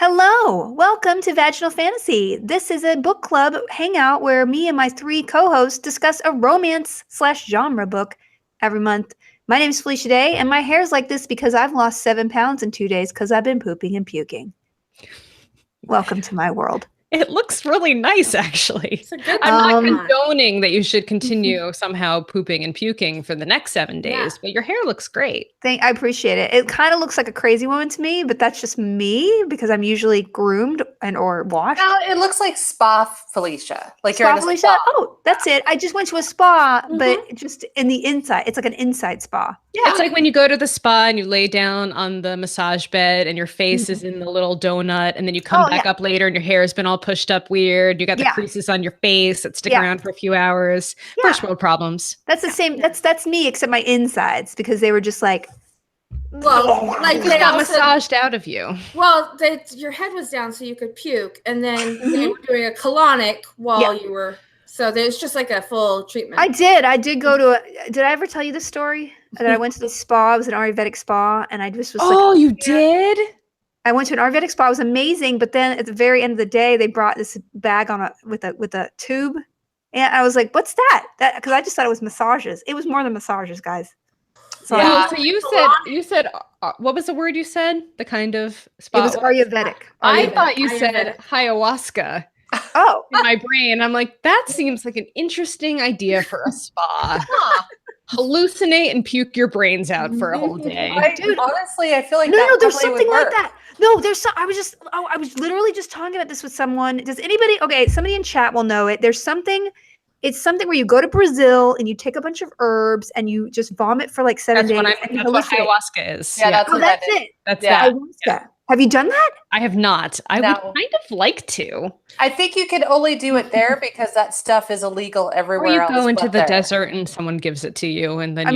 Hello, welcome to Vaginal Fantasy. This is a book club hangout where me and my 3 co-hosts discuss a romance/genre book every month. My name is Felicia Day, and my hair's like this because I've lost 7 pounds in 2 days because I've been pooping and puking. Welcome to my world. It looks really nice, actually. I'm not condoning that you should continue somehow pooping and puking for the next 7 days, but your hair looks great. I appreciate it. It kind of looks like a crazy woman to me, but that's just me because I'm usually groomed and or washed. No, it looks like spa Felicia. Like Spa you're in a Felicia? spa. Oh, that's it. I just went to a spa, but just in the inside. It's like an inside spa. Yeah. It's like when you go to the spa and you lay down on the massage bed and your face is in the little donut, and then you come back up later and your hair has been all pushed up weird. You got the creases on your face that stick around for a few hours. First world problems. That's the same. That's me, except my insides, because they were just like, like they got massaged out of you. Well, your head was down so you could puke, and then they were doing a colonic while you were. So there's just like a full treatment. I did go to did I ever tell you this story? That I went to the spa. It was an Ayurvedic spa, and I just was like, oh, you did? I went to an Ayurvedic spa. It was amazing, but then at the very end of the day, they brought this bag with a tube, and I was like, "What's that?" Because I just thought it was massages. It was more than massages, guys. So you said what was the word you said? The kind of spa. It was Ayurvedic. I thought you said ayahuasca. Oh, in my brain, I'm like, that seems like an interesting idea for a spa. Hallucinate and puke your brains out for a whole day. Honestly, I feel like no, there's something like that. No, I was literally just talking about this with someone. Does anybody? Okay, somebody in chat will know it. There's something. It's something where you go to Brazil and you take a bunch of herbs and you just vomit for like 7 days. That's what ayahuasca is. Yeah, that's it. That's ayahuasca. Have you done that? I have not. I would kind of like to. I think you can only do it there because that stuff is illegal everywhere else. Or you go into the desert and someone gives it to you, and then I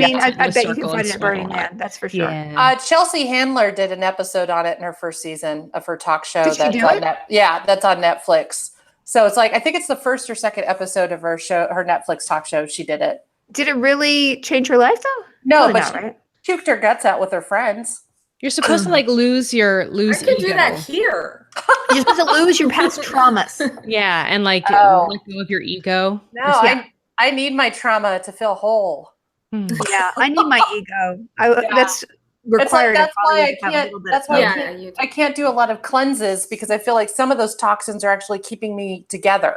bet you can find it at Burning Man. That's for sure. Yeah. Chelsea Handler did an episode on it in her first season of her talk show. Did she do it? That's on Netflix. So it's like I think it's the first or second episode of her show, her Netflix talk show. She did it. Did it really change her life though? No, but she puked her guts out with her friends. You're supposed to like lose I can ego. do that here. You're supposed to lose your past traumas. Yeah, and like let go of your ego. No, I need my trauma to feel whole. Yeah, I need my ego. That's required. That's why I can't do a lot of cleanses because I feel like some of those toxins are actually keeping me together.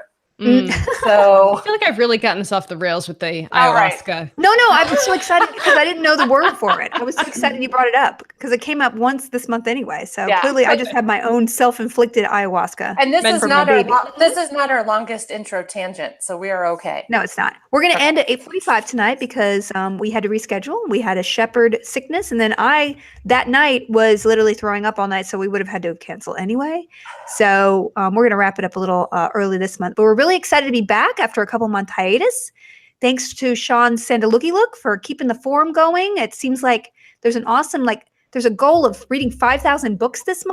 So I feel like I've really gotten this off the rails with the ayahuasca. Right. No, I was so excited because I didn't know the word for it. I was so excited you brought it up because it came up once this month anyway. So clearly I just have my own self-inflicted ayahuasca. And this is not our longest intro tangent, so we are okay. No, it's not. We're going to end at 8:45 tonight because we had to reschedule. We had a shepherd sickness, and then that night was literally throwing up all night, so we would have had to cancel anyway. So we're going to wrap it up a little early this month, but we're really excited to be back after a couple month hiatus. Thanks to Sean Sandalooky Look for keeping the forum going. It seems like there's an awesome, there's a goal of reading 5,000 books this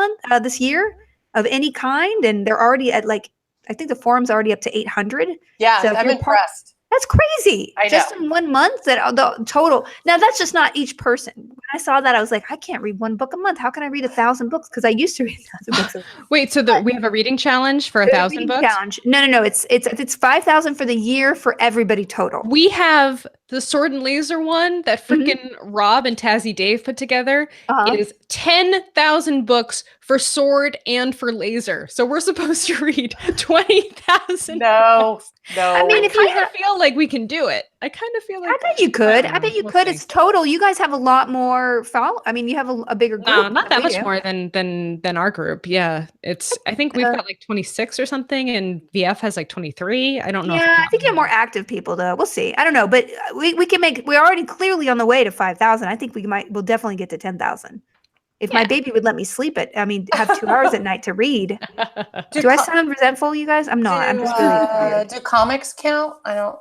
year of any kind. And they're already at I think the forum's already up to 800. Yeah, so I'm impressed. That's crazy. I know. Just in 1 month, that the total. Now that's just not each person. When I saw that, I was like, I can't read 1 book a month. How can I read 1,000 books? Because I used to read 1,000 books. Wait, so we have a reading challenge for 1,000 books? Challenge. No. It's 5,000 for the year for everybody total. We have the Sword and Laser one that freaking Rob and Tazzy Dave put together. It is 10,000 books for sword and for laser. So we're supposed to read 20,000. No. I mean, if you feel like we can do it. I kind of feel like I bet you could. It's total. You guys have a lot more I mean, you have a bigger group. No, not that much more than our group. Yeah. I think we've got 26 or something, and VF has 23. I don't know. Yeah, I think you have more active people though. We'll see. I don't know, but we're already clearly on the way to 5,000. I think we'll definitely get to 10,000. If my baby would let me have 2 hours at night to read. Do I sound resentful, you guys? I'm not. I'm just really do comics count? I don't.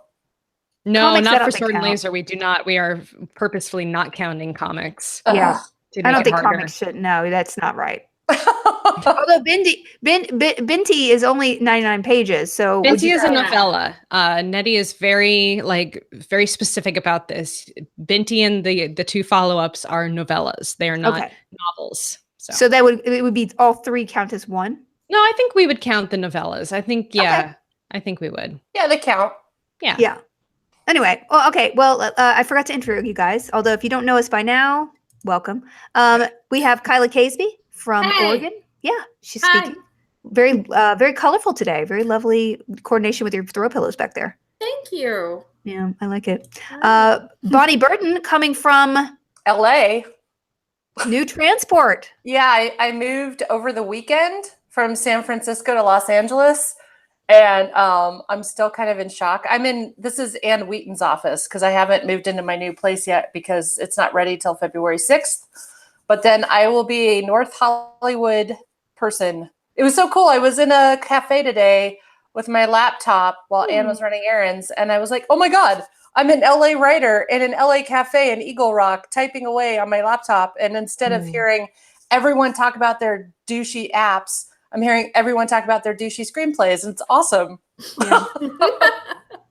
No, comics, not for Sword and Laser. We do not. We are purposefully not counting comics. Yeah. I don't think comics should. No, that's not right. Although Binti is only 99 pages, so Binti is a novella. Nnedi is very specific about this. Binti and the 2 follow-ups are novellas. They are not novels. So it would be all 3 count as one? No, I think we would count the novellas. I think, Okay. I think we would. Yeah, they count. Yeah. Yeah. Anyway, well, okay. Well, I forgot to intro you guys. Although if you don't know us by now, welcome. We have Kyla Caseby from Oregon. Yeah, she's speaking. Very, very colorful today. Very lovely coordination with your throw pillows back there. Thank you. Yeah, I like it. Bonnie Burton coming from LA. New transport. Yeah, I moved over the weekend from San Francisco to Los Angeles. And I'm still kind of in shock. This is Ann Wheaton's office because I haven't moved into my new place yet because it's not ready till February 6th. But then I will be a North Hollywood person. It was so cool. I was in a cafe today with my laptop while Ann was running errands. And I was like, oh my God, I'm an LA writer in an LA cafe in Eagle Rock typing away on my laptop. And instead of hearing everyone talk about their douchey apps, I'm hearing everyone talk about their douchey screenplays, and it's awesome. Yeah.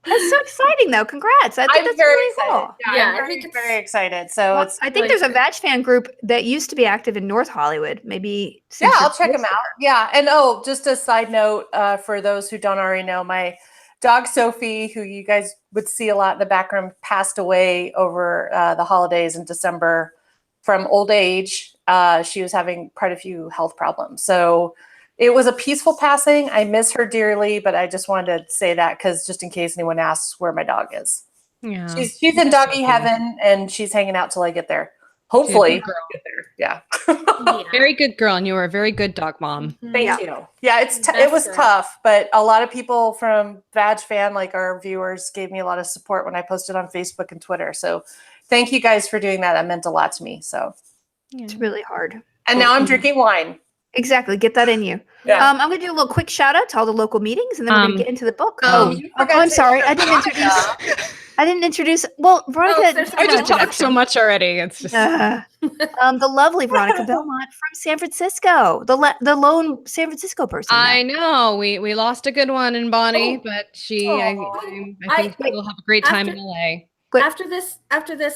That's so exciting, though. Congrats! I think that's very really excited. cool. Yeah, I'm very excited. So I think there's a Vag fan group that used to be active in North Hollywood. Maybe I'll check them out. Yeah, and just a side note for those who don't already know, my dog Sophie, who you guys would see a lot in the background, passed away over the holidays in December from old age. She was having quite a few health problems, so. It was a peaceful passing. I miss her dearly, but I just wanted to say that because just in case anyone asks where my dog is. Yeah. She's in doggy heaven and she's hanging out till I get there. Hopefully get there. Yeah. Very good girl. And you were a very good dog mom. Thank you. Yeah, it was tough, but a lot of people from Vag Fan, like our viewers, gave me a lot of support when I posted on Facebook and Twitter. So thank you guys for doing that. That meant a lot to me. So it's really hard. And now I'm drinking wine. Exactly. Get that in you. Yeah. I'm going to do a little quick shout out to all the local meetings, and then we're going to get into the book. I'm sorry. I didn't introduce. Well, Veronica. I just talked so much already. It's just the lovely Veronica Belmont from San Francisco, the lone San Francisco person. I know we lost a good one in Bonnie, but she I think we'll have a great time in LA. After this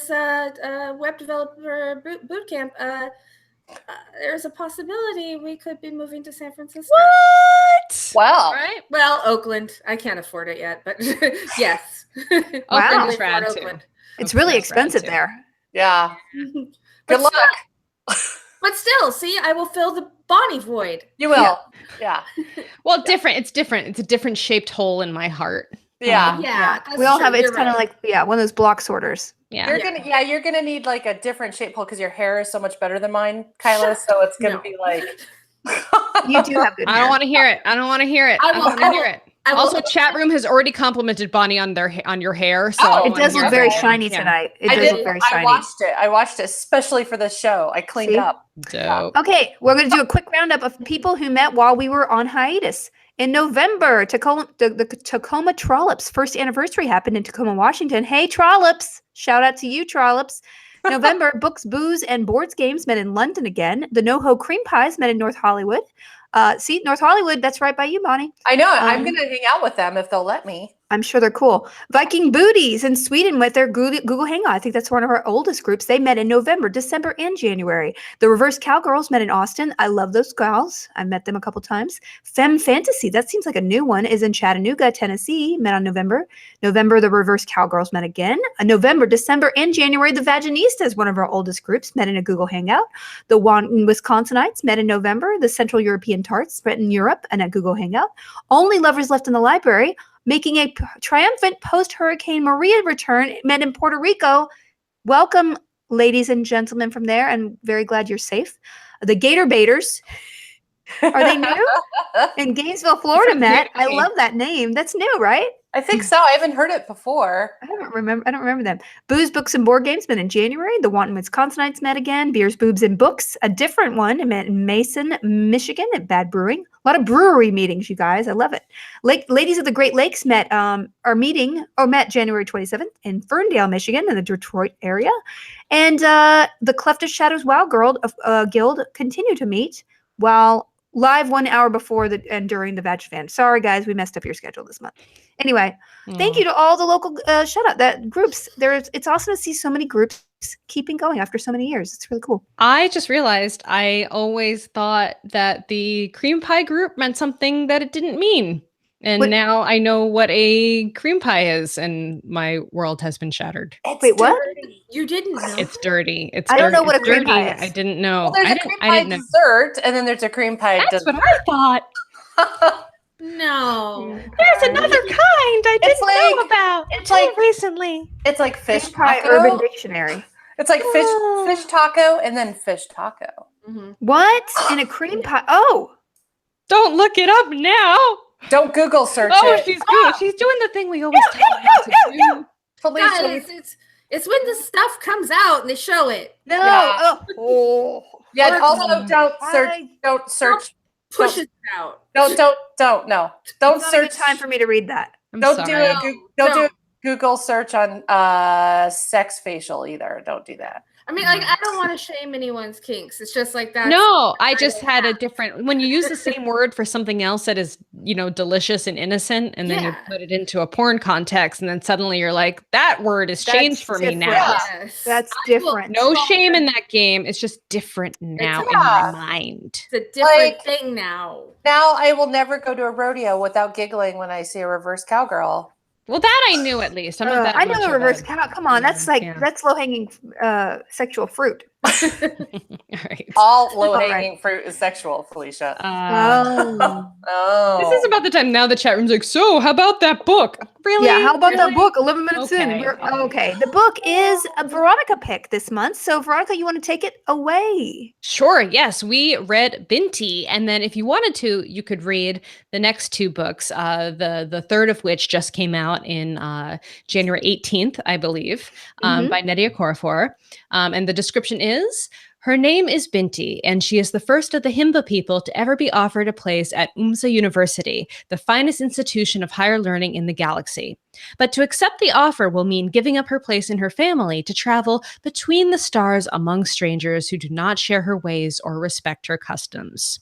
web developer boot camp. There's a possibility we could be moving to San Francisco. What? Wow. Right? Well, Oakland. I can't afford it yet, but yes. Wow. Oakland's rad too. It's really expensive there. Yeah. Good luck. But still, see, I will fill the Bonnie void. You will. Yeah. Well, different. It's different. It's a different shaped hole in my heart. Yeah. We all have. It's kind of like one of those block sorters. Yeah. You're gonna need like a different shape hole because your hair is so much better than mine, Kyla. So it's gonna be like you do have good hair. I don't want to hear it. I want to hear it. Also, chat room has already complimented Bonnie on your hair. So it does look very shiny tonight. It does look very shiny. I watched it especially for this show. I cleaned up. Dope. Okay, we're going to do a quick roundup of people who met while we were on hiatus. In November, the Tacoma Trollops first anniversary happened in Tacoma, Washington. Hey, Trollops! Shout out to you, Trollops. November, Books, Booze, and Boards Games met in London again. The NoHo Cream Pies met in North Hollywood. See, North Hollywood, that's right by you, Bonnie. I know. I'm going to hang out with them if they'll let me. I'm sure they're cool. Viking Booties in Sweden with their Google Hangout. I think that's one of our oldest groups. They met in November, December, and January. The Reverse Cowgirls met in Austin. I love those gals. I've met them a couple times. Femme Fantasy, that seems like a new one, is in Chattanooga, Tennessee. Met on November. November, the Reverse Cowgirls met again. November, December, and January, the Vaginistas, one of our oldest groups, met in a Google Hangout. The Wanton Wisconsinites met in November. The Central European Tarts met in Europe and at Google Hangout. Only Lovers Left in the Library, making a triumphant post-Hurricane Maria return, met in Puerto Rico. Welcome, ladies and gentlemen from there, and very glad you're safe. The Gator Baiters, are they new? In Gainesville, Florida, met. I love that name. That's new, right? I think so. I haven't heard it before. I don't remember them. Booze, Books, and Board Games met in January. The Wanton Wisconsinites met again. Beers, Boobs, and Books, a different one, met in Mason, Michigan at Bad Brewing. A lot of brewery meetings, you guys. I love it. Ladies of the Great Lakes met January 27th in Ferndale, Michigan, in the Detroit area. And the Cleftish Shadows Wow Girl Guild continue to meet while live 1 hour before and during the Vag Fan. Sorry, guys, we messed up your schedule this month. Anyway, thank you to all the local groups. It's awesome to see so many groups keeping going after so many years. It's really cool. I just realized I always thought that the cream pie group meant something that it didn't mean. And now I know what a cream pie is, and my world has been shattered. Wait, what? You didn't know? It's dirty. It's I don't dirty. know what a It's cream dirty. pie is. I didn't know. Well, there's a cream pie dessert, and then there's a cream pie That's dessert. what I thought. No. There's another kind I didn't know about. It's like recently. It's like fish Cream pie taco. Urban Dictionary. It's like fish taco and then fish taco. Mm-hmm. What? In a cream pie? Oh. Don't look it up now. Don't Google search Oh, it. she's good. She's doing the thing we always tell her not to do. Felicia, Guys, it's when the stuff comes out and they show it. No. Yeah. Oh. yeah. Or- Also, don't search. I- Don't search. Push it out. Don't. No. Don't It's not search. even time for me to read that. I'm Don't sorry. do a don't do a Don't. Google search on sex facial either. Don't do that. I mean, like, I don't want to shame anyone's kinks. It's just like that. No, I just had a different. When you use the same word for something else that is, delicious and innocent, and then you Yeah. put it into a porn context, and then suddenly you're like, that word is That's changed for me different. now. Yes. That's I will- different. No shame in that game. It's just different now in my mind. It's a different Like- thing now. Now I will never go to a rodeo without giggling when I see a reverse cowgirl. Well, that I knew at least. I'm not that I much know of a reverse a- cow. Come on, that's like Yeah. that's low hanging sexual fruit. All right. All low hanging fruit is sexual, Felicia. Oh. Oh, This is about the time now the chat room's like, so how about that book? Really? Yeah, how about Really? that book? 11 minutes in. Okay. Okay. The book is a Veronica pick this month. So, Veronica, you want to take it away? Sure. Yes, we read Binti, and then if you wanted to, you could read the next two books. The third of which just came out in January 18th, I believe, by Nnedi Okorafor. And the description is: her name is Binti, and she is the first of the Himba people to ever be offered a place at UMSA University, the finest institution of higher learning in the galaxy. But to accept the offer will mean giving up her place in her family to travel between the stars among strangers who do not share her ways or respect her customs.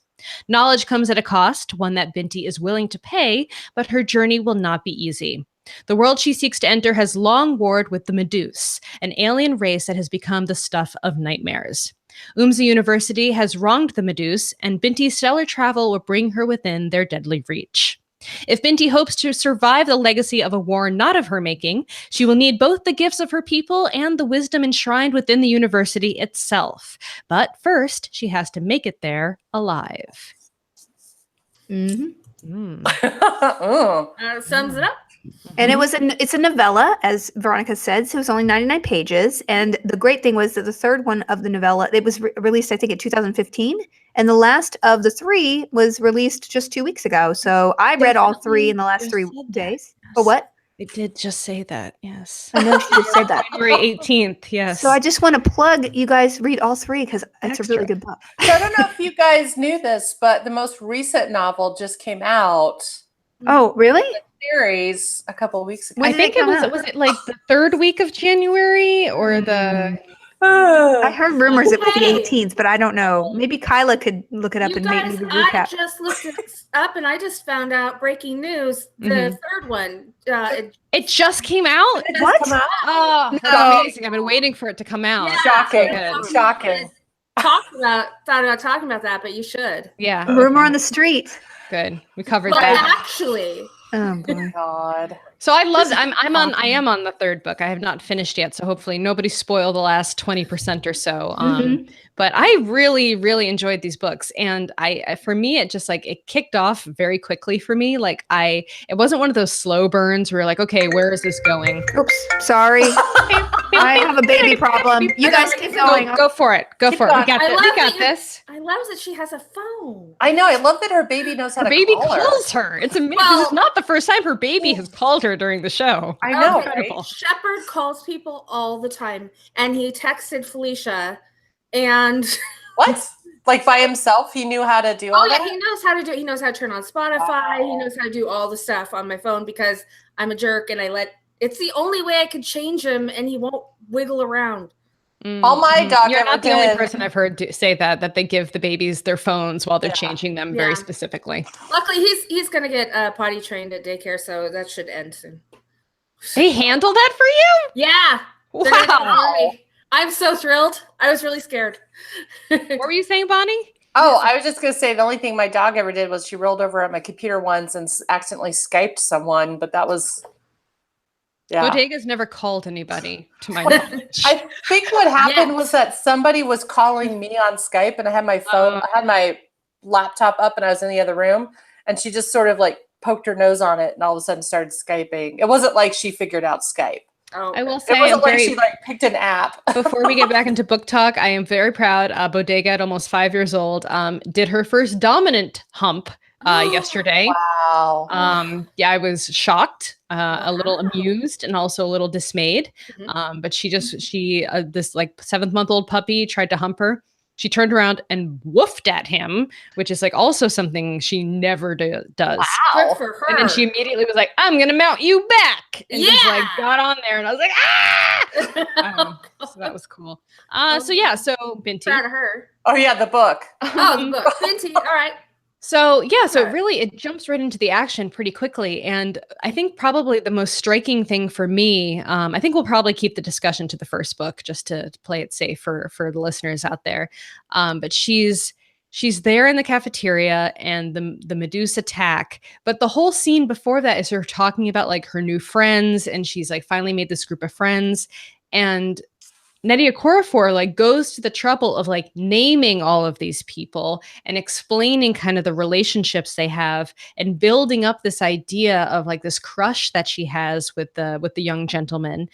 Knowledge comes at a cost, one that Binti is willing to pay, but her journey will not be easy. The world she seeks to enter has long warred with the Meduse, an alien race that has become the stuff of nightmares. UMSA University has wronged the Meduse, and Binti's stellar travel will bring her within their deadly reach. If Binti hopes to survive the legacy of a war not of her making, she will need both the gifts of her people and the wisdom enshrined within the university itself. But first, she has to make it there alive. Mm-hmm. Oh. Sums it up. And it's a novella, as Veronica said, so it's only 99 pages. And the great thing was that the third one of the novella, it was released, I think, in 2015. And the last of the three was released just 2 weeks ago. So I read all three in the last 3 days. But what? It did just say that, yes. I know she just said that. January 18th, yes. So I just want to plug you guys read all three because it's a really Extra. good book. So I don't know if you guys knew this, but the most recent novel just came out. Oh, really? Series a couple of weeks ago. When I did it think it come was out? was it like the third week of January or the I heard rumors it was the Okay. 18th, but I don't know. Maybe Kyla could look it up You and guys, maybe I recap. just looked it up and I just found out breaking news. The third one. it just came out? What? Come out? Oh, No. that's amazing. I've been waiting for it to come out. Yeah. Shocking. Good. Shocking. thought about talking about that, but you should. Yeah. A rumor okay. on the street. Good. We covered But that. actually, Oh boy. God. So I love I am on the third book. I have not finished yet, so hopefully nobody spoil the last 20% or so. But I really, really enjoyed these books. And for me, it just it kicked off very quickly for me. It wasn't one of those slow burns where you're like, okay, where is this going? Oops. Sorry. I have a baby problem. You guys keep going. Go for it. Go for it. We got I this. love We got that this. I love that she has a phone. I know. I love that her baby knows how Her to baby call her. calls her. It's amazing. Well- This is not the first time her baby has called her during the show. I know. Okay, Right? Shepard calls people all the time, and he texted Felicia, and What? Like by himself, he knew how to do all oh yeah, that? he knows how to do it. He knows how to turn on Spotify. He knows how to do all the stuff on my phone because I'm a jerk and it's the only way I could change him, and he won't wiggle around. All my dog You're ever not the only did- person I've heard say that they give the babies their phones while they're changing them very Yeah. specifically. Luckily, he's gonna get potty trained at daycare, so that should end soon. They handle that for you? Yeah. They're gonna do it Wow. for me. I'm so thrilled. I was really scared. What were you saying, Bonnie? Oh, I was just going to say the only thing my dog ever did was she rolled over at my computer once and accidentally Skyped someone, but that was, yeah. Bodega's never called anybody, to my knowledge. I think what happened was that somebody was calling me on Skype, and I had my phone, I had my laptop up, and I was in the other room, and she just sort of like poked her nose on it, and all of a sudden started Skyping. It wasn't like she figured out Skype. Oh, I will say, it wasn't like she like picked an app. Before we get back into book talk, I am very proud. Bodega, at almost 5 years old, did her first dominant hump yesterday. Wow. Yeah, I was shocked, a little amused, and also a little dismayed. But she this like 7-month-old puppy tried to hump her. She turned around and woofed at him, which is like also something she never does. Wow. Good for her. And then she immediately was like, "I'm gonna mount you back," and just like got on there, and I was like, "Ah!" So that was cool. So Binti, Proud of her. Oh yeah, the book. Oh, the book. Binti. All right. So it jumps right into the action pretty quickly. And I think probably the most striking thing for me, I think we'll probably keep the discussion to the first book just to play it safe for the listeners out there. But she's there in the cafeteria and the Medusa attack. But the whole scene before that is her talking about like her new friends, and she's like finally made this group of friends. And Nnedi Okorafor like goes to the trouble of like naming all of these people and explaining kind of the relationships they have and building up this idea of like this crush that she has with the young gentleman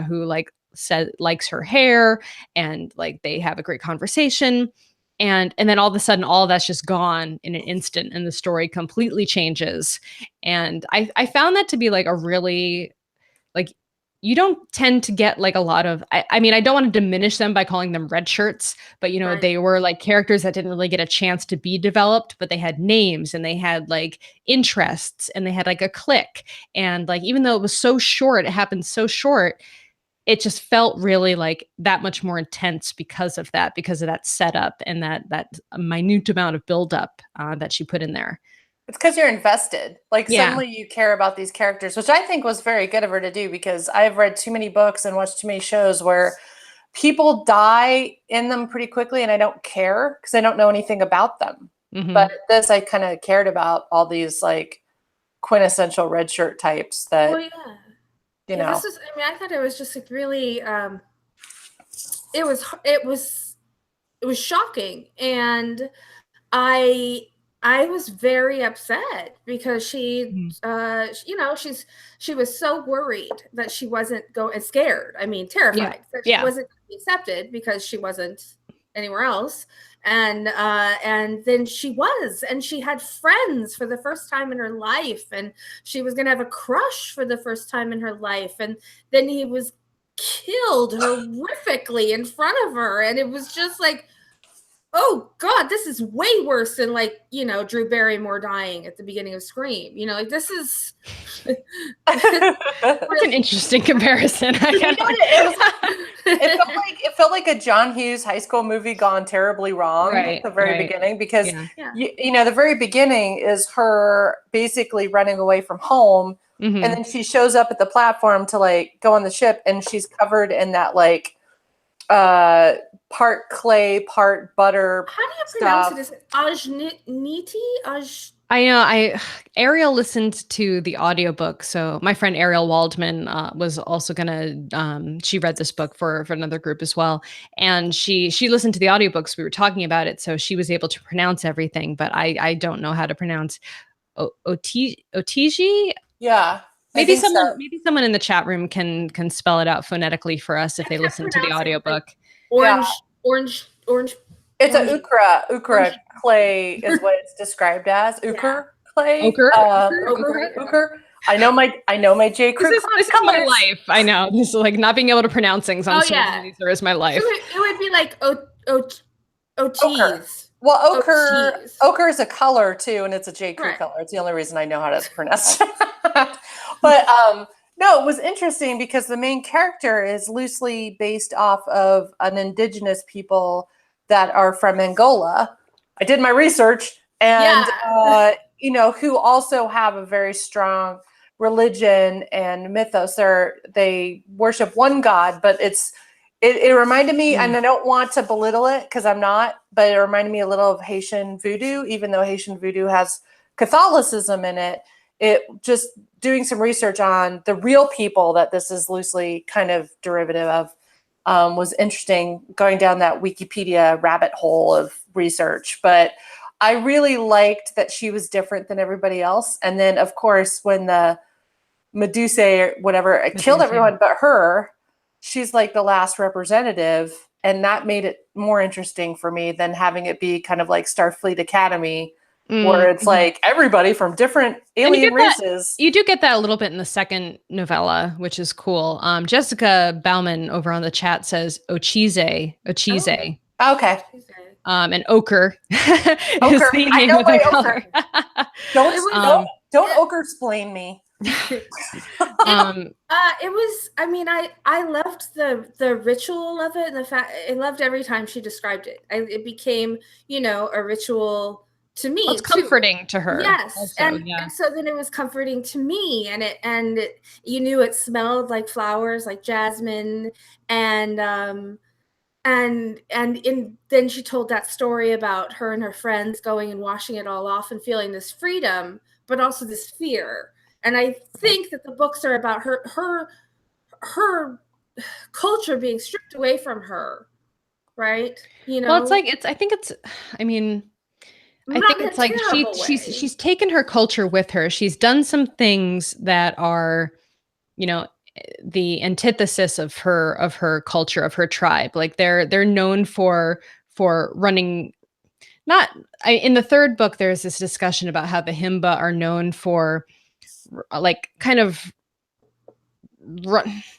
who like likes her hair, and like they have a great conversation. And then all of a sudden, all that's just gone in an instant, and the story completely changes. And I found that to be like a really like, you don't tend to get like a lot of, I mean, I don't want to diminish them by calling them red shirts, but you know, Right. They were like characters that didn't really get a chance to be developed, but they had names and they had like interests and they had like a clique. And like, even though it was so short, it happened so short, it just felt really like that much more intense because of that setup and that minute amount of buildup that she put in there. It's because you're invested. Like suddenly you care about these characters, which I think was very good of her to do, because I've read too many books and watched too many shows where people die in them pretty quickly and I don't care because I don't know anything about them. Mm-hmm. But this, I kind of cared about all these like quintessential red shirt types that, you know. This is, I mean, I thought it was just like really, it was shocking. And I was very upset because she, she was so worried that she wasn't and scared. I mean, terrified that she wasn't accepted because she wasn't anywhere else. And then she was, and she had friends for the first time in her life, and she was going to have a crush for the first time in her life. And then he was killed horrifically in front of her. And it was just like, oh God, this is way worse than like, Drew Barrymore dying at the beginning of Scream. Like this is That's an interesting comparison. It felt like a John Hughes high school movie gone terribly wrong at the very beginning, because the very beginning is her basically running away from home, and then she shows up at the platform to like go on the ship, and she's covered in that like part clay, part butter. How do you pronounce it? Is it Ajniti? I know. Ariel listened to the audiobook. So my friend Ariel Waldman was also she read this book for another group as well. And she listened to the audiobooks. We were talking about it. So she was able to pronounce everything, but I don't know how to pronounce Otiji. Yeah. Maybe someone in the chat room can spell it out phonetically for us if they listen to the audiobook. Orange. It's a ukra clay is what it's described as. Ukra clay. Ochre. I know my J. Crew. This is my life. I know. This is like not being able to pronounce things on social media is my life. It would be like Otis. Well, ochre is a color too, and it's a J. Crew color. It's the only reason I know how to pronounce it. But no, it was interesting because the main character is loosely based off of an indigenous people that are from Angola. I did my research, and who also have a very strong religion and mythos. They worship one god, but it's It reminded me, and I don't want to belittle it because I'm not, but it reminded me a little of Haitian voodoo, even though Haitian voodoo has Catholicism in it. It just doing some research on the real people that this is loosely kind of derivative of was interesting, going down that Wikipedia rabbit hole of research. But I really liked that she was different than everybody else. And then, of course, when the Medusa or whatever killed everyone but her, she's like the last representative. And that made it more interesting for me than having it be kind of like Starfleet Academy, where it's like everybody from different alien races. You do get that a little bit in the second novella, which is cool. Jessica Bauman over on the chat says Ochize. Oh, okay. And ochre is the name of the color. Don't ochre explain me. It was, I mean, I loved the ritual of it, and the fact I loved every time she described it. It became, a ritual to me. It's comforting to her. Yes. Also, and so then it was comforting to me, and you knew it smelled like flowers, like jasmine, and then she told that story about her and her friends going and washing it all off and feeling this freedom, but also this fear. And I think that the books are about her culture being stripped away from her, right? Well, it's like I think it's like she's taken her culture with her. She's done some things that are, the antithesis of her culture, of her tribe. Like they're known for running. In the third book, there's this discussion about how the Himba are known for like kind of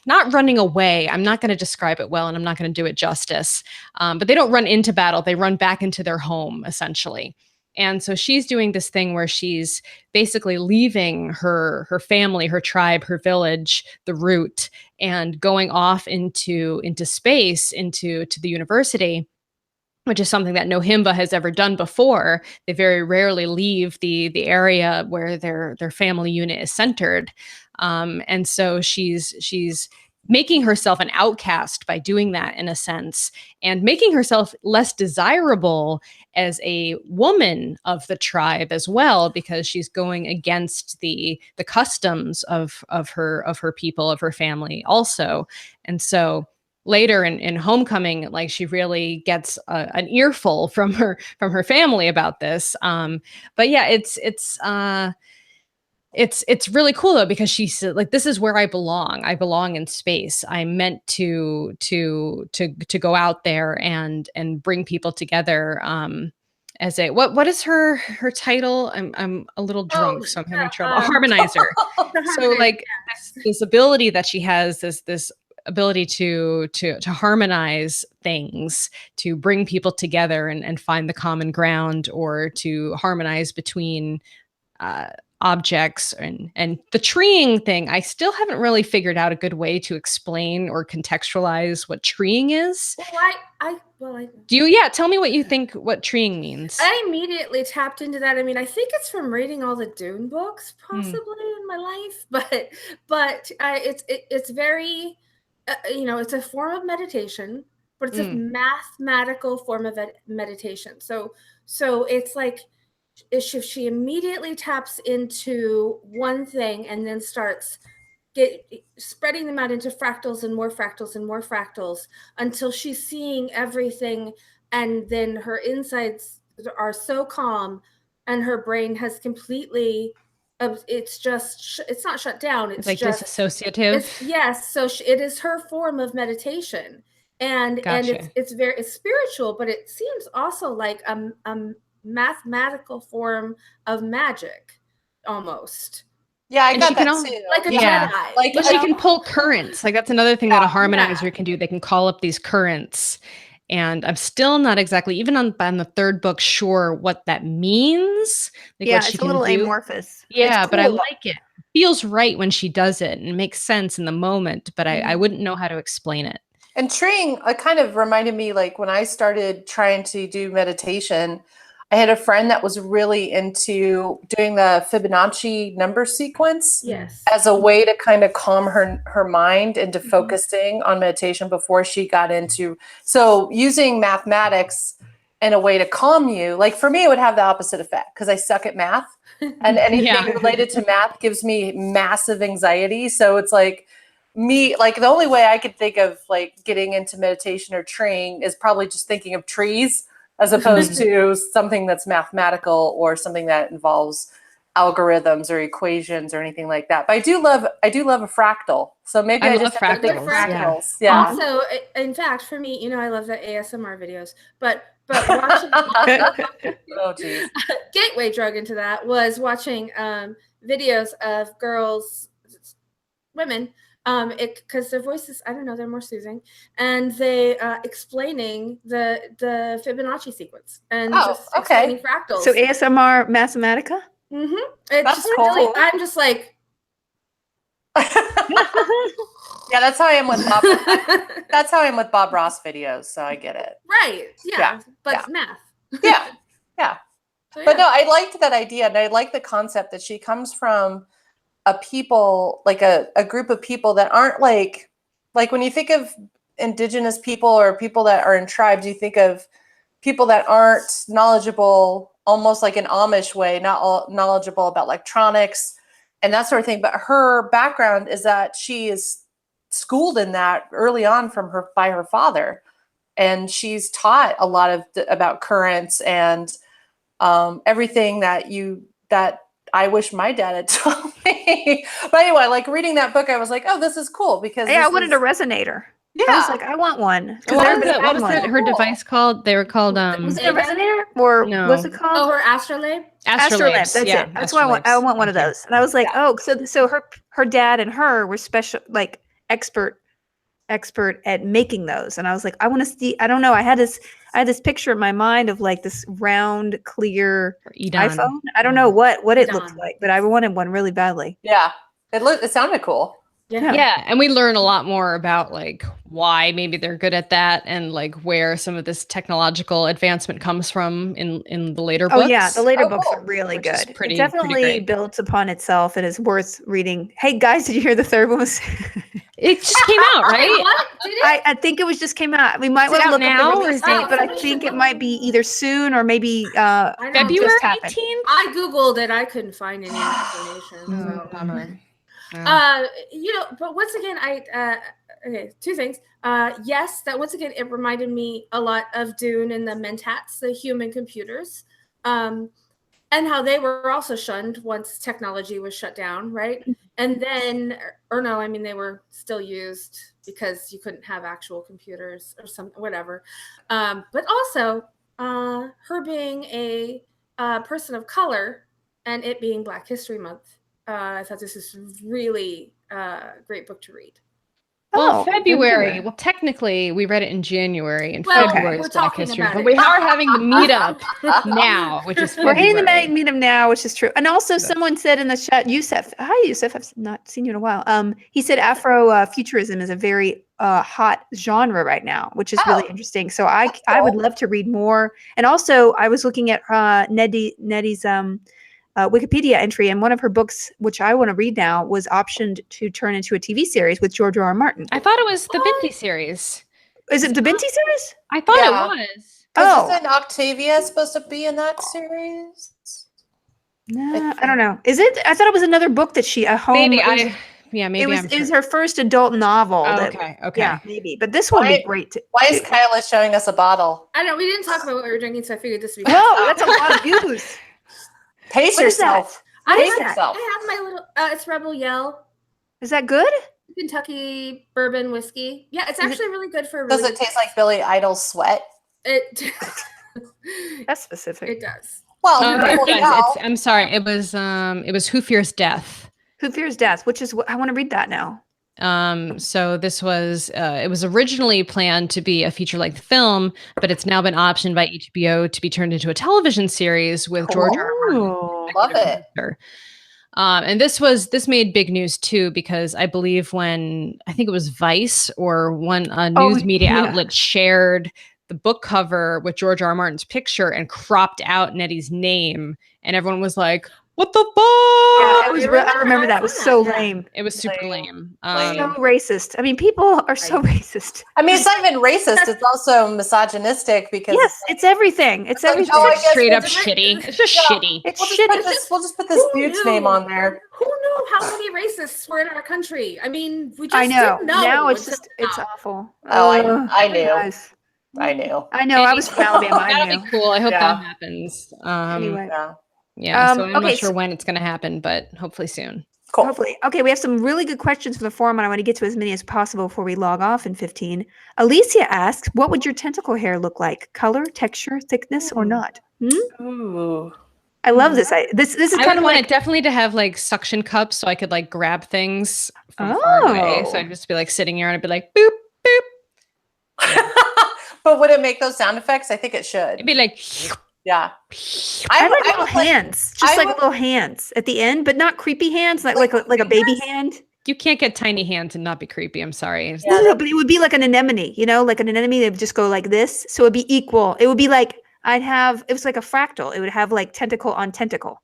not running away. I'm not going to describe it well, and I'm not going to do it justice. But they don't run into battle. They run back into their home, essentially. And so she's doing this thing where she's basically leaving her family, her tribe, her village, the root, and going off into space, into the university, which is something that no Himba has ever done before. They very rarely leave the area where their family unit is centered. And so she's making herself an outcast by doing that, in a sense, and making herself less desirable as a woman of the tribe as well, because she's going against the customs of her people, of her family also. And so later in Homecoming, like she really gets an earful from her family about this. But yeah, it's really cool though, because she's like, this is where I belong. I belong in space. I'm meant to go out there and bring people together. As a what is her title? I'm a little drunk, so I'm having trouble. Harmonizer. So like this ability that she has, this ability to harmonize things, to bring people together and find the common ground, or to harmonize between objects, and the treeing thing. I still haven't really figured out a good way to explain or contextualize what treeing is. Tell me what you think what treeing means. I immediately tapped into that. I mean, I think it's from reading all the Dune books, possibly in my life, but it's very, it's a form of meditation, but it's a mathematical form of meditation. So it's like, she immediately taps into one thing and then starts spreading them out into fractals and more fractals and more fractals until she's seeing everything, and then her insides are so calm and her brain has completely it's not shut down, it's like just dissociative. So it is her form of meditation, and it's spiritual, but it seems also like a mathematical form of magic, almost. Yeah, I got that too. Like a Jedi. Like, she can pull currents. Like that's another thing that a harmonizer can do. They can call up these currents. And I'm still not exactly, even on the third book, sure what that means. Like what she it's a little amorphous. Yeah, cool. But I like it. It feels right when she does it, and it makes sense in the moment, but I wouldn't know how to explain it. And treeing kind of reminded me, like when I started trying to do meditation, I had a friend that was really into doing the Fibonacci number sequence as a way to kind of calm her mind into focusing on meditation before she got into, so using mathematics in a way to calm you. Like for me, it would have the opposite effect because I suck at math, and anything related to math gives me massive anxiety. So it's like the only way I could think of like getting into meditation or treeing is probably just thinking of trees, as opposed to something that's mathematical or something that involves algorithms or equations or anything like that. But I do love a fractal. So maybe I just have to think fractals. Yeah. Also, in fact, for me, you know, I love the ASMR videos, but watching oh geez. gateway drug into that was watching videos of girls, women, because their voices, I don't know, they're more soothing, and they explaining the Fibonacci sequence and explaining fractals. So ASMR Mathematica. It's that's just cool. really, I'm just like, yeah, that's how I am with Bob. That's how I am with Bob Ross videos. So I get it. Right. Yeah. But math. Yeah. So, But no, I liked that idea, and I like the concept that she comes from a people, like a group of people that aren't like when you think of indigenous people or people that are in tribes, you think of people that aren't knowledgeable, almost like an Amish way, not all knowledgeable about electronics and that sort of thing. But her background is that she is schooled in that early on by her father, and she's taught a lot about currents and everything that I wish my dad had told me. But anyway, like reading that book, I was like, oh, this is cool because I wanted a resonator. Yeah. I was like, I want one. What was her device called? They were called was it a resonator or what's it called? Oh, her astrolabe. Astrolabe. That's it. That's why I want one of those. And I was like, so her dad and her were special, like expert at making those. And I was like, I want to see. I don't know. I had this picture in my mind of like this round, clear iPhone. I don't know what it looked like, but I wanted one really badly. Yeah, it sounded cool. Yeah, and we learn a lot more about like why maybe they're good at that and like where some of this technological advancement comes from in the later books. Oh yeah, the later books are really good. It definitely builds upon itself and is worth reading. Hey guys, did you hear the third one was it just came out, right? What? Did it? I think it was just came out. We might want to look now, up the release date, but I think it might be either soon or maybe February 18th. I googled it. I couldn't find any information. Bummer. You know, but once again, okay, two things. Yes, that once again, it reminded me a lot of Dune and the Mentats, the human computers, and how they were also shunned once technology was shut down, right? And then, or no, I mean, they were still used because you couldn't have actual computers or whatever. But also, her being a person of color and it being Black History Month. I thought this is really a great book to read. Well, February. Well, technically, we read it in January, and February is Black History. But we are having the meetup now, which is we're hitting the meetup now, which is true. And also, someone said in the chat, Yusuf. Hi, Yusuf. I've not seen you in a while. He said Afrofuturism is a very hot genre right now, which is really interesting. So I would love to read more. And also, I was looking at Nnedi's Wikipedia entry, and one of her books, which I want to read now, was optioned to turn into a TV series with George R. R. Martin. I thought it was the Binti series. Is it the Binti series? I thought it was. Isn't Octavia supposed to be in that series? No, I don't know. Is it? I thought it was another book that she maybe. It was her first adult novel. Okay. Yeah, maybe. But this one would be great. Why is Kyla showing us a bottle? I know we didn't talk about what we were drinking, so I figured this would be. Whoa, that's a lot of use. Pace yourself. I have my little. It's Rebel Yell. Is that good? Kentucky bourbon whiskey. Yeah, it's actually really good for. Does it taste like Billy Idol's sweat? That's specific. It does. Well, I'm sorry. It was Who Fears Death. Who Fears Death, which is what I want to read that now. So this was it was originally planned to be a feature-length film, but it's now been optioned by HBO to be turned into a television series with George R. R. Martin. Love it. And this made big news too, because I believe I think it was Vice or one news media outlet shared the book cover with George R. R. Martin's picture and cropped out Nnedi's name, and everyone was like, "What the fuck?" Yeah, I remember that. It was so lame. It was super lame. So racist. I mean, people are so racist. I mean, it's not even racist. It's also misogynistic because it's everything. It's everything. It's straight up shitty. It's just shitty. It's we'll just put this dude's name on there. Who knew how many racists were in our country? I mean, we just didn't know. Now it's awful. Oh, I knew. Guys. I knew. I was from Alabama. That'll be cool. I hope that happens. Anyway. Yeah, so I'm not sure when it's going to happen, but hopefully soon. Cool. Hopefully. Okay, we have some really good questions from the forum, and I want to get to as many as possible before we log off in 15. Alicia asks, what would your tentacle hair look like? Color, texture, thickness, or not? Ooh. I love this. This is kind of want like it definitely to have like suction cups so I could like grab things from far away. So I'd just be like sitting here and I'd be like, boop, boop. But would it make those sound effects? I think it should. It'd be like, yeah. I like little hands, just like little hands at the end, but not creepy hands, like a baby hand. you can't get tiny hands and not be creepy. I'm sorry. No, but it would be like an anemone, like an anemone. They would just go like this, so it'd be equal. It would be like it was like a fractal. It would have like tentacle on tentacle.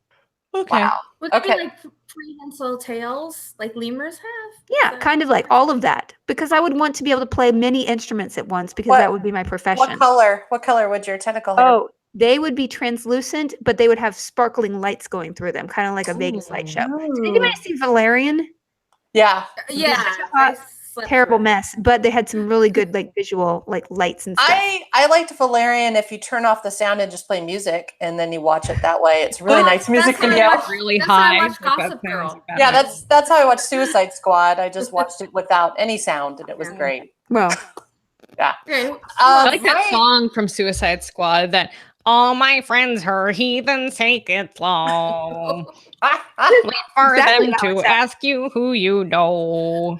Okay. Wow. Would it be like prehensile tails, like lemurs have? Yeah, kind of like all of that. Because I would want to be able to play many instruments at once, because that would be my profession. What color would your tentacle hair? Oh, they would be translucent, but they would have sparkling lights going through them, kind of like a Vegas light show. Did anybody see Valerian? Yeah. Yeah. Terrible mess, but they had some really good like visual like lights and stuff. I liked Valerian if you turn off the sound and just play music and then you watch it that way. It's really nice music video. Really high. I watch Gossip Girl. Yeah, that's how I watched Suicide Squad. I just watched it without any sound and it was great. Well, yeah. I like that song from Suicide Squad that all my friends are heathens, take it slow. Wait for them to ask you who you know.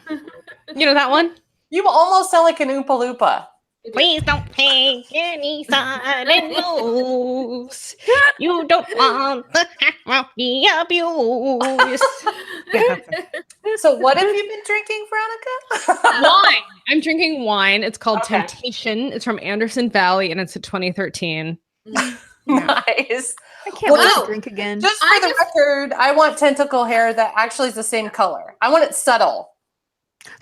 You know that one? You almost sound like an Oompa Loompa. Please don't take any sudden moves. You don't want the happy abuse. So what have you been drinking, Veronica? Wine. I'm drinking wine. It's called Temptation. It's from Anderson Valley, and it's a 2013. Nice. I can't wait to drink again. Just for the record, I want tentacle hair that actually is the same color. I want it subtle.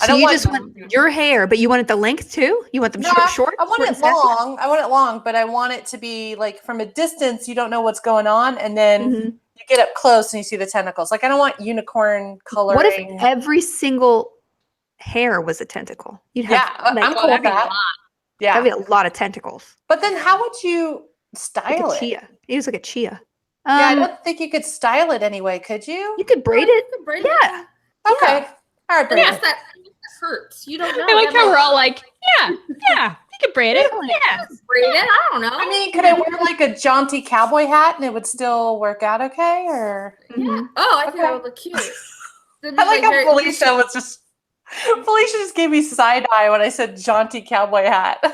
So you just want your hair, but you want it the length too? You want them short? I want it long. I want it long, but I want it to be like from a distance, you don't know what's going on. And then you get up close and you see the tentacles. Like I don't want unicorn coloring. What if every single hair was a tentacle? You'd have, I'm cool with that. Yeah. That'd be a lot of tentacles. But then how would you style it? Chia. It was like a chia. I don't think you could style it anyway, could you? You could braid it. Yeah. Okay. All right, braid it. That hurts. You don't know. I like how we're all like, you can braid it. Yeah. Braid it. I don't know. I mean, could I wear like a jaunty cowboy hat and it would still work out okay? Or yeah. Oh, I think that would look cute. I like how Felicia was just. Felicia just gave me side eye when I said jaunty cowboy hat.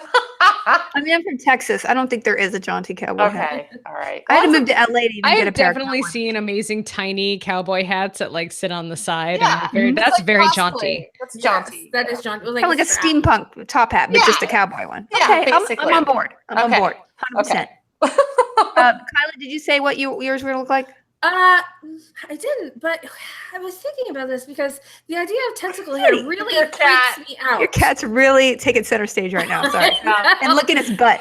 I mean, I'm from Texas. I don't think there is a jaunty cowboy hat. Okay, all right. I had to move to LA to even get a pair. I've definitely seen amazing tiny cowboy hats that like sit on the side. Yeah, that's like very jaunty. That's jaunty. That is jaunty. Kind of like a steampunk top hat, but just a cowboy one. Yeah, okay, basically. I'm on board. I'm on board. 100%. Kyla, did you say what yours were going to look like? I didn't, but I was thinking about this because the idea of tentacle hair really freaks me out. Your cat's really taking center stage right now. Sorry, and look at his butt.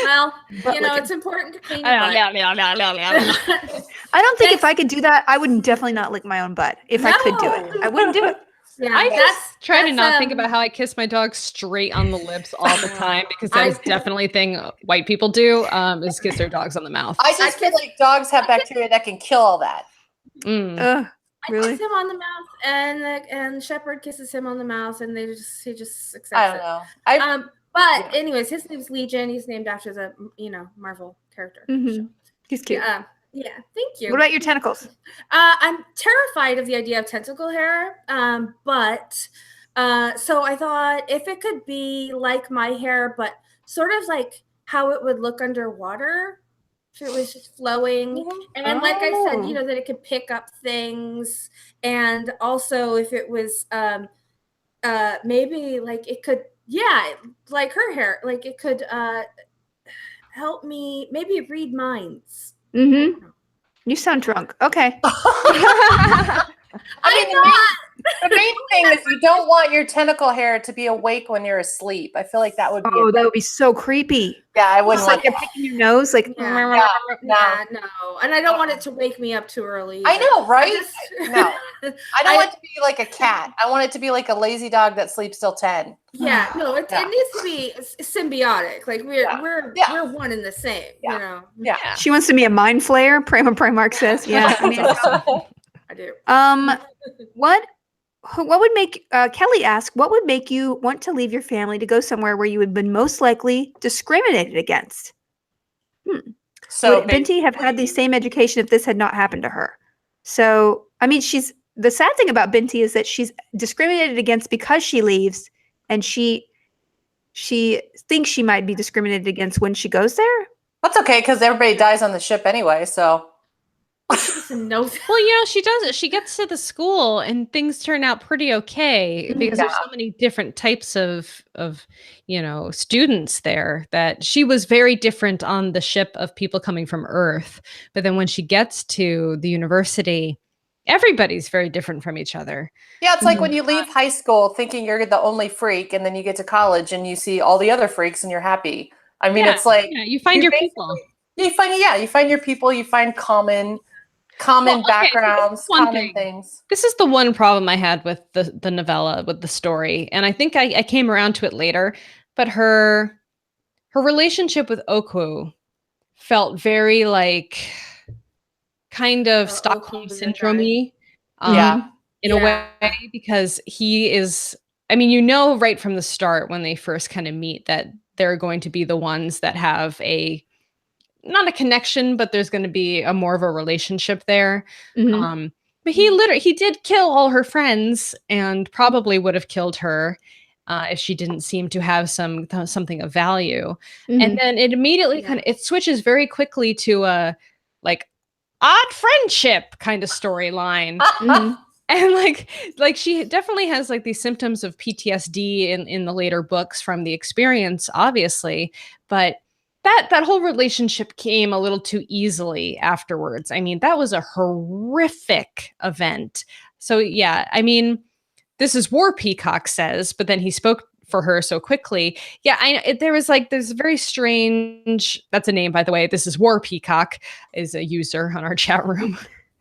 Well, it's important to clean your butt. I don't think if I could do that, I would definitely not lick my own butt. If I could do it, I wouldn't do it. Yeah, I just try to not think about how I kiss my dog straight on the lips all the time because that is definitely a thing white people do is kiss their dogs on the mouth. I just feel like dogs have bacteria that can kill all that. Really? I kiss him on the mouth, and Shepherd kisses him on the mouth, and he just accepts it. I don't know. But anyways, his name's Legion. He's named after the Marvel character. So. He's cute. Yeah, thank you. What about your tentacles? I'm terrified of the idea of tentacle hair, but so I thought if it could be like my hair, but sort of like how it would look underwater, if it was just flowing, and like I said, that it could pick up things, and also if it was maybe like it could yeah, like her hair, like it could help me maybe read minds. Mm-hmm. You sound drunk. Okay. I mean, the main thing is you don't want your tentacle hair to be awake when you're asleep. I feel like that would be. Oh, that would be so creepy. Yeah, I wouldn't It's want like they're picking your nose, like. Yeah. no. Yeah, no. And I don't want it to wake me up too early. I know, right? No. I don't want it to be like a cat. I want it to be like a lazy dog that sleeps till 10. Yeah, no, it needs to be symbiotic. Like we're one and the same, you know. Yeah. She wants to be a mind flayer, Primark says. Yeah. I mean, I do. What would make Kelly ask, what would make you want to leave your family to go somewhere where you would have been most likely discriminated against? So would Binti have had the same education if this had not happened to her? So, I mean, the sad thing about Binti is that she's discriminated against because she leaves, and she thinks she might be discriminated against when she goes there. That's okay, because everybody dies on the ship anyway, so. No. Well, she does it. She gets to the school and things turn out pretty okay because there's so many different types of students there, that she was very different on the ship of people coming from Earth. But then when she gets to the university, everybody's very different from each other. Yeah, it's like when you leave high school thinking you're the only freak, and then you get to college and you see all the other freaks and you're happy. I mean, it's like you find your people. You find your people. You find common backgrounds, common things. This is the one problem I had with the novella, with the story, and I think I came around to it later. But her relationship with Oku felt very like kind of Stockholm syndrome-y, in a way, because he is. I mean, right from the start when they first kind of meet that they're going to be the ones that have not a connection, but there's going to be a more of a relationship there. But he did kill all her friends, and probably would have killed her if she didn't seem to have something of value. And then it immediately it switches very quickly to a like odd friendship kind of storyline. And like she definitely has like these symptoms of PTSD in the later books from the experience, obviously, but that whole relationship came a little too easily afterwards. I mean, that was a horrific event. So yeah, I mean, this is War Peacock says, but then he spoke for her so quickly. Yeah, there's very strange. That's a name, by the way. This is War Peacock is a user on our chat room.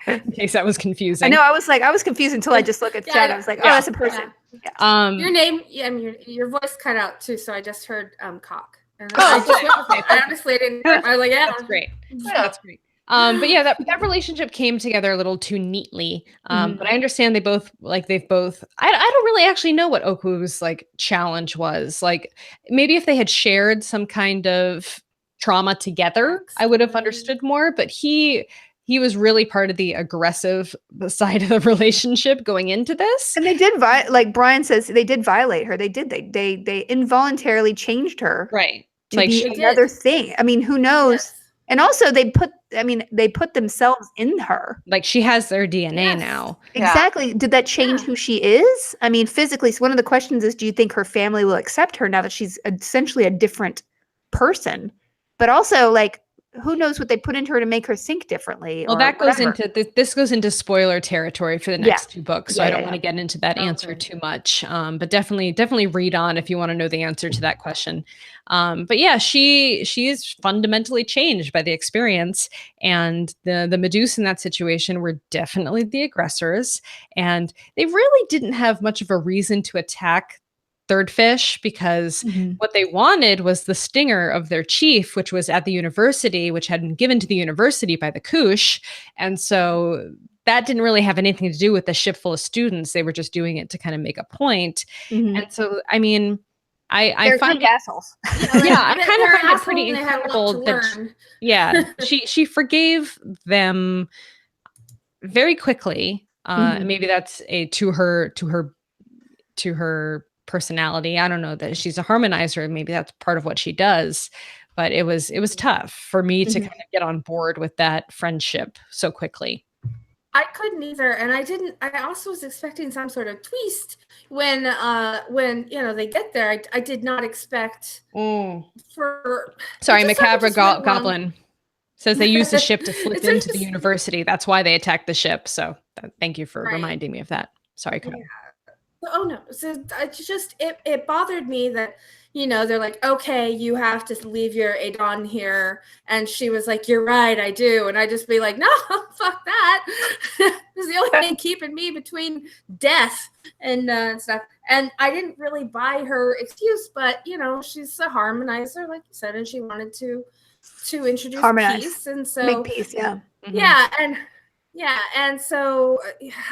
In case that was confusing. I know. I was confused until I just looked at the chat. I was like, oh, that's a person. Yeah. Your name, your voice cut out too, so I just heard cock. I honestly didn't. I was like, yeah, that's great. That's great. But yeah, that relationship came together a little too neatly. But I understand they've both. I don't really actually know what Oku's like challenge was. Like maybe if they had shared some kind of trauma together, I would have understood more. But he was really part of the aggressive side of the relationship going into this. And they did like Brian says, they did violate her. They involuntarily changed her. Right. To be another thing. I mean, who knows? Yes. And also they put themselves in her. Like she has their DNA now. Exactly. Did that change who she is? I mean, physically. So one of the questions is, do you think her family will accept her now that she's essentially a different person? But also like, who knows what they put into her to make her think differently? Well, that goes into this goes into spoiler territory for the next two books, so I don't want to get into that answer too much. But definitely read on if you want to know the answer to that question. But yeah, she is fundamentally changed by the experience, and the Medusa in that situation were definitely the aggressors, and they really didn't have much of a reason to attack Third Fish, because what they wanted was the stinger of their chief, which was at the university, which had been given to the university by the Koosh. And so that didn't really have anything to do with the ship full of students. They were just doing it to kind of make a point. And so, I mean, I find assholes. I kind of find it pretty incredible that she forgave them very quickly. Maybe that's to her personality. I don't know that she's a harmonizer. Maybe that's part of what she does, but it was tough for me to kind of get on board with that friendship so quickly. I couldn't either, and I also was expecting some sort of twist when they get there. I did not expect for. Sorry, Macabre Goblin says they used the ship to slip into the university. That's why they attacked the ship. So thank you for reminding me of that. Sorry, Kenna. Oh no! So it bothered me that they're like, okay, you have to leave your Adon here, and she was like, you're right, I do, and I just be like, no, fuck that. This is the only thing keeping me between death and stuff. And I didn't really buy her excuse, but she's a harmonizer, like you said, and she wanted to introduce peace, and so make peace, yeah, and so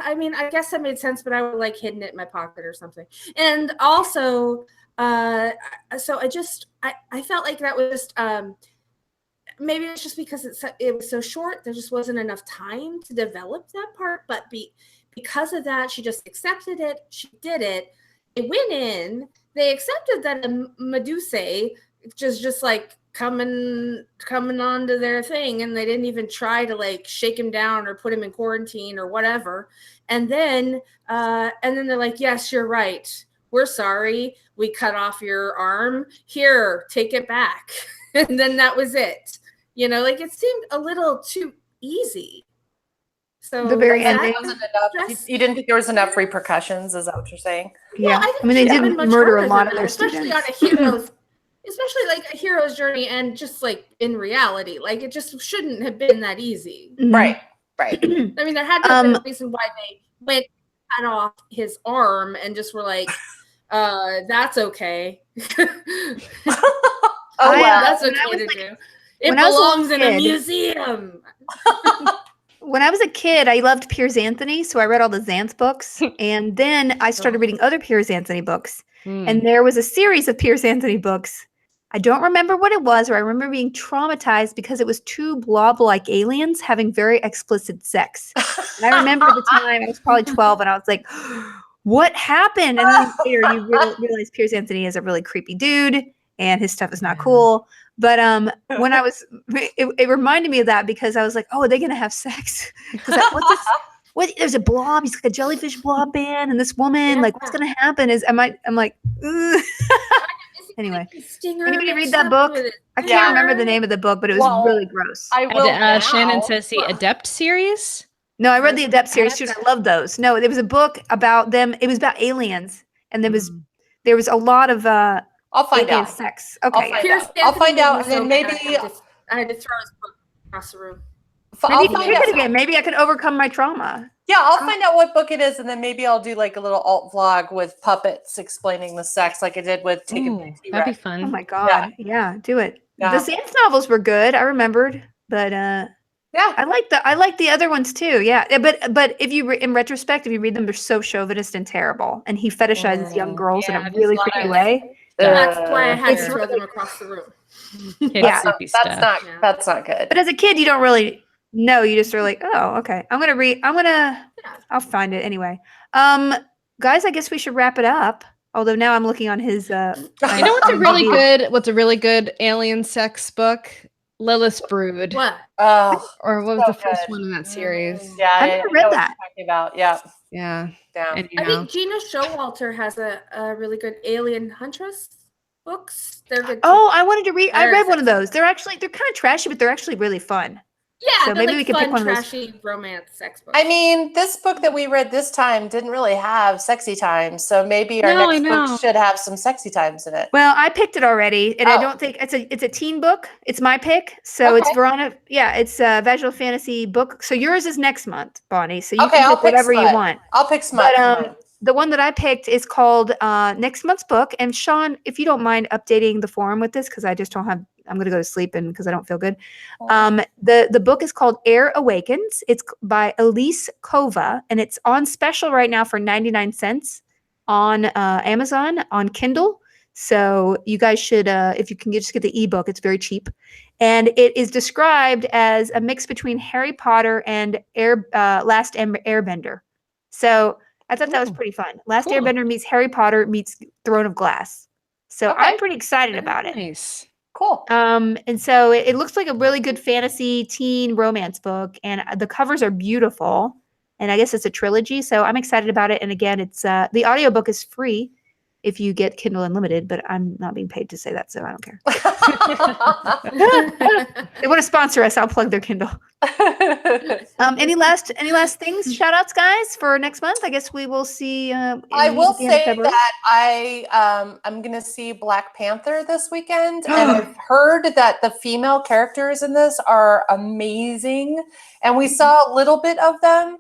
I mean, I guess that made sense, but I would like hidden it in my pocket or something. And also, so I felt like that was just maybe it's just because it was so short. There just wasn't enough time to develop that part. But because of that, she just accepted it. She did it. They went in. They accepted that Medusa just like coming onto their thing, and they didn't even try to like shake him down or put him in quarantine or whatever. And then they're like, yes, you're right. We're sorry. We cut off your arm. Here, take it back. And then that was it. Like it seemed a little too easy. So the very ending wasn't enough. You didn't think there was enough repercussions? Is that what you're saying? Yeah, I mean they did murder a lot of their especially students. On a hero's, especially like a hero's journey, and just like in reality, like it just shouldn't have been that easy. Mm-hmm. Right. I mean, there had to have been a reason why they went cut off his arm and just were like, that's okay. That's okay to do. It belongs in a museum. When I was a kid, I loved Piers Anthony, so I read all the Xanth books, and then I started reading other Piers Anthony books, and there was a series of Piers Anthony books. I don't remember what it was, or I remember being traumatized because it was two blob-like aliens having very explicit sex. And I remember the time, I was probably 12, and I was like, what happened? And then later you realize Piers Anthony is a really creepy dude, and his stuff is not cool. But when I was, it reminded me of that because I was like, oh, are they going to have sex? Because what's this? There's a blob. He's like a jellyfish blob man, and this woman, like, what's going to happen? I'm like, ugh. Anyway, anybody read that book? I can't remember the name of the book, but it was really gross. I will. Shannon says the Adept series. No, I read the Adept series too, and I love those. No, there was a book about them. It was about aliens, and there was a lot of I'll find out. Sex. Okay, I'll find out, and then maybe I had to throw his book across the room. Maybe I can overcome my trauma. Yeah, I'll find out what book it is, and then maybe I'll do like a little alt vlog with puppets explaining the sex, like I did with Taken Binti. That'd be fun. Oh my god! Yeah, do it. Yeah. The Xanth novels were good. I remembered, but I like the other ones too. Yeah, but if you in retrospect, if you read them, they're so chauvinist and terrible, and he fetishizes young girls in a really creepy way. That's why I had to throw them across the room. That's not good. But as a kid, you don't really know. You just are like, oh, okay. I'll find it anyway. Guys, I guess we should wrap it up. Although now I'm looking on his. You know what's a really good alien sex book? Lilith's Brood. What? Or what was the first one in that series? Yeah, I never read that. Talking about. Yeah. And, I think Gina Showalter has a really good Alien Huntress books. They're good. Oh, I wanted to read. I read one of those. They're kind of trashy, but they're actually really fun. Yeah, so maybe we can pick one of those. Trashy romance sex books. I mean, this book that we read this time didn't really have sexy times, so maybe our next book should have some sexy times in it. Well, I picked it already, and I don't think it's a teen book. It's my pick, so it's Verona. Yeah, it's a vaginal fantasy book. So yours is next month, Bonnie. So you can pick whatever you want. I'll pick Smut. But the one that I picked is called Next Month's Book. And Sean, if you don't mind updating the forum with this, because I just don't have. I'm going to go to sleep because I don't feel good. The book is called Air Awakens. It's by Elise Kova, and it's on special right now for 99 cents on Amazon on Kindle. So you guys should, if you can just get the ebook, it's very cheap. And it is described as a mix between Harry Potter and Last Airbender. So I thought that was pretty fun. Last Airbender meets Harry Potter meets Throne of Glass. So I'm pretty excited about it. Nice. Cool. And so it looks like a really good fantasy teen romance book, and the covers are beautiful. and I guess it's a trilogy. So I'm excited about it. And again, it's the audiobook is free if you get Kindle Unlimited, but I'm not being paid to say that, so I don't care. They want to sponsor us, I'll plug their Kindle. Any last things, shout outs, guys, for next month? I guess we will see. I will say that I'm gonna see Black Panther this weekend, and I've heard that the female characters in this are amazing, and we saw a little bit of them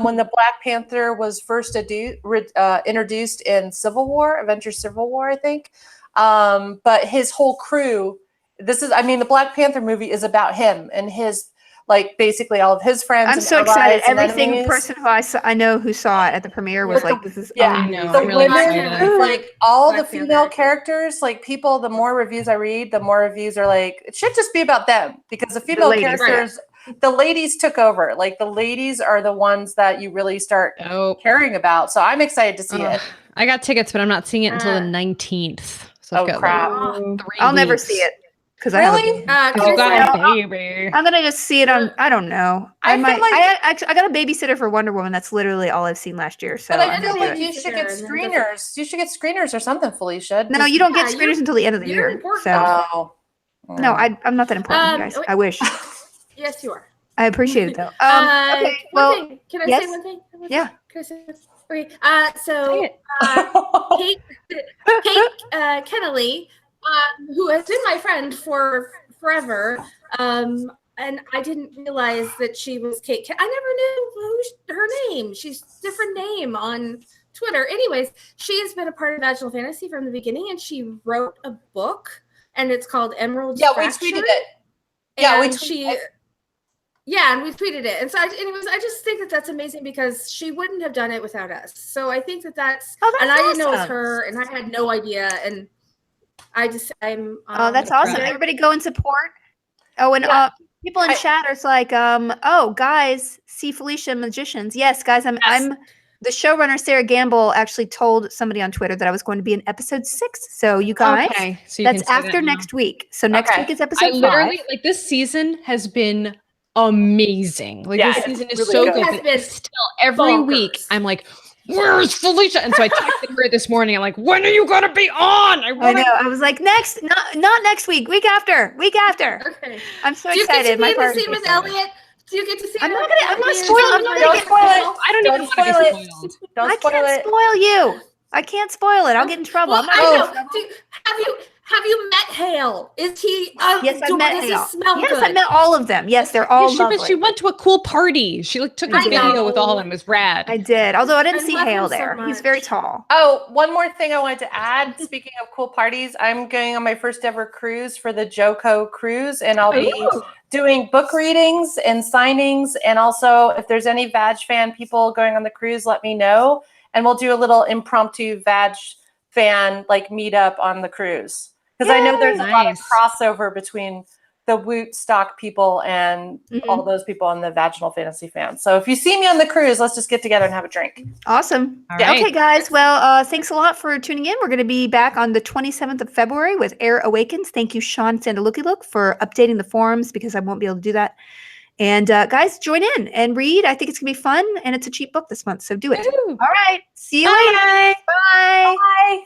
when the Black Panther was first introduced in Avengers Civil War, I think. But his whole crew, the Black Panther movie is about him and his, like, basically all of his friends. I'm so excited. Every single person who I know who saw it at the premiere was like, "This is amazing." The really women, like all the female characters, like people. The more reviews I read, the more reviews are like, it should just be about them, because the female characters, the ladies took over. Like the ladies are the ones that you really start caring about. So I'm excited to see it. I got tickets, but I'm not seeing it until the 19th. So I've got crap! I'll never see it. Really? I'm gonna just see it on. I don't know. I got a babysitter for Wonder Woman. That's literally all I've seen last year. So but I feel like you should get screeners. You should get screeners or something, Felicia. No, you don't get screeners until the end of the year. So no, I'm not that important, guys. I wish. Yes, you are. I appreciate it though. Okay. Well, can I say one thing? Yeah. Can I say this? Okay. So Kate Kenna Lee, who has been my friend for forever, and I didn't realize that she was Kate. I never knew her name. She's a different name on Twitter. Anyways, she has been a part of Vaginal Fantasy from the beginning, and she wrote a book, and it's called Emerald. Yeah, we tweeted it. Yeah, we tweeted it. Yeah, and we tweeted it. And so, anyways, I just think that that's amazing because she wouldn't have done it without us. So I think that's and I didn't know it was her, and I had no idea. And I'm. That's awesome! Everybody go and support. Oh, and people in chat are like, guys, see Felicia Magicians. Yes, guys, I'm the showrunner. Sarah Gamble actually told somebody on Twitter that I was going to be in episode 6. So you guys, so that's after next week. So next week is episode 5. Literally, like, this season has been amazing. Like, this season is really so good. But still, every week I'm like, where's Felicia? And so I texted her this morning. I'm like, when are you gonna be on? I know. I was like, not next week. Week after. Okay. I'm so excited. Do you get to see with Elliot? Do you get to see? I'm not spoiling. Don't spoil it. I don't even want to be spoiled. Don't spoil it. I can't spoil you. I can't spoil it. I'll get in trouble. Well, I know. Have you met Hale? Is he? Yes, I met Hale. He smell yes, good? I met all of them. Yes, they're all lovely. She went to a cool party. She took a video with all of them. It was rad. I did. Although I didn't see Hale there. He's very tall. Oh, one more thing I wanted to add. Speaking of cool parties, I'm going on my first ever cruise for the Joko cruise, and I'll be doing book readings and signings. And also, if there's any Vag fan people going on the cruise, let me know. And we'll do a little impromptu Vag fan meetup on the cruise. Because I know there's a lot of crossover between the Woot stock people and all those people on the Vaginal Fantasy fans. So if you see me on the cruise, let's just get together and have a drink. Awesome. Right. Okay, guys. Well, thanks a lot for tuning in. We're going to be back on the 27th of February with Air Awakens. Thank you, Sean Sandalooky for updating the forums because I won't be able to do that. And guys, join in and read. I think it's going to be fun, and it's a cheap book this month, so do it. All right. See you later. Bye. Bye. Bye.